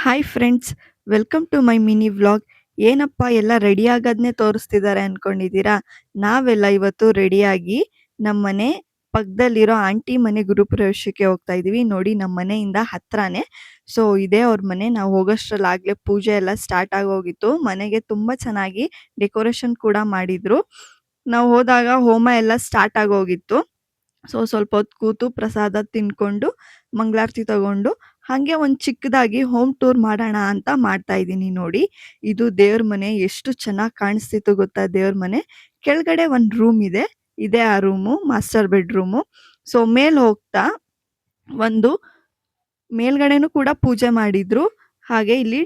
Hi friends, welcome to my mini vlog. ಏನಪ್ಪ ಎಲ್ಲ ready ಆಗೋದನ್ನೇ ತೋರಿಸ್ತಿದ್ದಾರೆ ಅನ್ಕೊಂಡಿದ್ದೀರಾ? ನಾವೆಲ್ಲ ಇವತ್ತು ರೆಡಿಯಾಗಿ ನಮ್ಮನೆ ಪಕ್ಕದಲ್ಲಿರೋ ಆಂಟಿ ಮನೆ ಗೃಹಪ್ರವೇಶಕ್ಕೆ ಹೋಗ್ತಾ ಇದೀವಿ. ನೋಡಿ, ನಮ್ಮ ಮನೆಯಿಂದ ಹತ್ರನೇ. ಸೊ ಇದೇ ಅವ್ರ ಮನೆ. ನಾವು ಹೋಗೋಷ್ಟ್ರಲ್ಲಾಗ್ಲೇ ಪೂಜೆ ಎಲ್ಲ ಸ್ಟಾರ್ಟ್ ಆಗೋಗಿತ್ತು. ಮನೆಗೆ ತುಂಬಾ ಚೆನ್ನಾಗಿ ಡೆಕೋರೇಷನ್ ಕೂಡ ಮಾಡಿದ್ರು. ನಾವು ಹೋದಾಗ ಹೋಮ ಎಲ್ಲ ಸ್ಟಾರ್ಟ್ ಆಗೋಗಿತ್ತು. ಸೊ ಸ್ವಲ್ಪ ಹೊತ್ತು ಕೂತು ಪ್ರಸಾದ ತಿನ್ಕೊಂಡು ಮಂಗಳಾರತಿ ತಗೊಂಡು ಹಾಗೆ ಒಂದು ಚಿಕ್ಕದಾಗಿ ಹೋಮ್ ಟೂರ್ ಮಾಡೋಣ ಅಂತ ಮಾಡ್ತಾ ಇದ್ದೀನಿ. ನೋಡಿ, ಇದು ದೇವ್ರ ಮನೆ. ಎಷ್ಟು ಚೆನ್ನಾಗಿ ಕಾಣಿಸ್ತಿತ್ತು ಗೊತ್ತಾ ದೇವ್ರ ಮನೆ. ಕೆಳಗಡೆ ಒಂದು ರೂಮ್ ಇದೆ. ಇದೇ ಆ ರೂಮು, ಮಾಸ್ಟರ್ ಬೆಡ್ರೂಮು. ಸೊ ಮೇಲ್ ಹೋಗ್ತಾ ಒಂದು ಮೇಲ್ಗಡೆನೂ ಕೂಡ ಪೂಜೆ ಮಾಡಿದ್ರು. ಹಾಗೆ ಇಲ್ಲಿ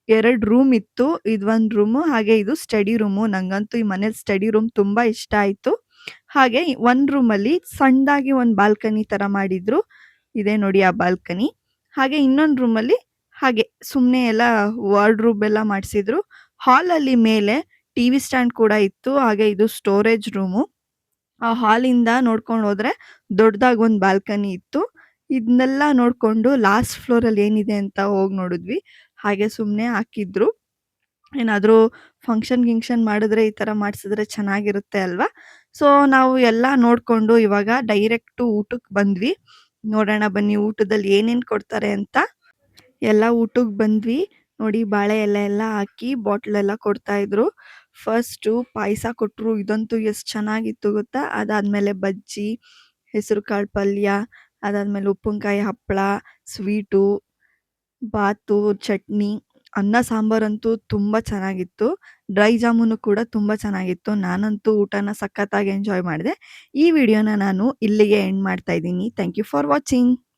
2 ರೂಮ್ ಇತ್ತು. ಇದೊಂದು ರೂಮು, ಹಾಗೆ ಇದು ಸ್ಟಡಿ ರೂಮು. ನಂಗಂತೂ ಈ ಮನೇಲಿ ಸ್ಟಡಿ ರೂಮ್ ತುಂಬಾ ಇಷ್ಟ ಆಯ್ತು. ಹಾಗೆ ಒಂದ್ ರೂಮಲ್ಲಿ ಸಣ್ಣದಾಗಿ ಒಂದು ಬಾಲ್ಕನಿ ತರ ಮಾಡಿದ್ರು. ಇದೆ ನೋಡಿ ಆ ಬಾಲ್ಕನಿ. ಹಾಗೆ ಇನ್ನೊಂದು ರೂಮಲ್ಲಿ ಹಾಗೆ ಸುಮ್ಮನೆ ಎಲ್ಲ ವಾರ್ಡ್ರೋಬ್ ಎಲ್ಲ ಮಾಡಿಸಿದ್ರು. ಹಾಲಲ್ಲಿ ಮೇಲೆ ಟಿವಿ ಸ್ಟ್ಯಾಂಡ್ ಕೂಡ ಇತ್ತು. ಹಾಗೆ ಇದು ಸ್ಟೋರೇಜ್ ರೂಮು. ಆ ಹಾಲಿಂದ ನೋಡ್ಕೊಂಡು ಹೋದ್ರೆ ದೊಡ್ಡದಾಗಿ ಒಂದು ಬಾಲ್ಕನಿ ಇತ್ತು. ಇದನ್ನೆಲ್ಲ ನೋಡ್ಕೊಂಡು ಲಾಸ್ಟ್ ಫ್ಲೋರಲ್ಲಿ ಏನಿದೆ ಅಂತ ಹೋಗಿ ನೋಡಿದ್ವಿ. ಹಾಗೆ ಸುಮ್ಮನೆ ಹಾಕಿದ್ರು. ಏನಾದರೂ ಫಂಕ್ಷನ್ ಮಾಡಿದ್ರೆ ಈ ಥರ ಮಾಡಿಸಿದ್ರೆ ಚೆನ್ನಾಗಿರುತ್ತೆ ಅಲ್ವಾ? ಸೊ ನಾವು ಎಲ್ಲ ನೋಡ್ಕೊಂಡು ಇವಾಗ ಡೈರೆಕ್ಟು ಊಟಕ್ಕೆ ಬಂದ್ವಿ. ನೋಡೋಣ ಬನ್ನಿ ಊಟದಲ್ಲಿ ಏನೇನು ಕೊಡ್ತಾರೆ ಅಂತ. ಎಲ್ಲ ಊಟಕ್ಕೆ ಬಂದ್ವಿ. ನೋಡಿ, ಬಾಳೆ ಎಲೆ ಎಲ್ಲ ಹಾಕಿ ಬಾಟ್ಲೆಲ್ಲ ಕೊಡ್ತಾ ಇದ್ರು. ಫಸ್ಟು ಪಾಯಸ ಕೊಟ್ಟರು. ಇದಂತೂ ಎಷ್ಟು ಚೆನ್ನಾಗಿತ್ತು ಗೊತ್ತಾ? ಅದಾದಮೇಲೆ ಬಜ್ಜಿ, ಹೆಸರು ಕಾಳು ಪಲ್ಯ, ಅದಾದಮೇಲೆ ಉಪ್ಪಿನಕಾಯಿ, ಹಪ್ಪಳ, ಸ್ವೀಟು, ಬಾತು, ಚಟ್ನಿ, ಅನ್ನ ಸಾಂಬಾರಂತೂ ತುಂಬ ಚೆನ್ನಾಗಿತ್ತು. ಡ್ರೈ ಜಾಮೂನು ಕೂಡ ತುಂಬ ಚೆನ್ನಾಗಿತ್ತು. ನಾನಂತೂ ಊಟನ ಸಖತ್ತಾಗಿ ಎಂಜಾಯ್ ಮಾಡಿದೆ. ಈ ವಿಡಿಯೋನ ನಾನು ಇಲ್ಲಿಗೆ ಎಂಡ್ ಮಾಡ್ತಾ ಇದ್ದೀನಿ. Thank you for watching.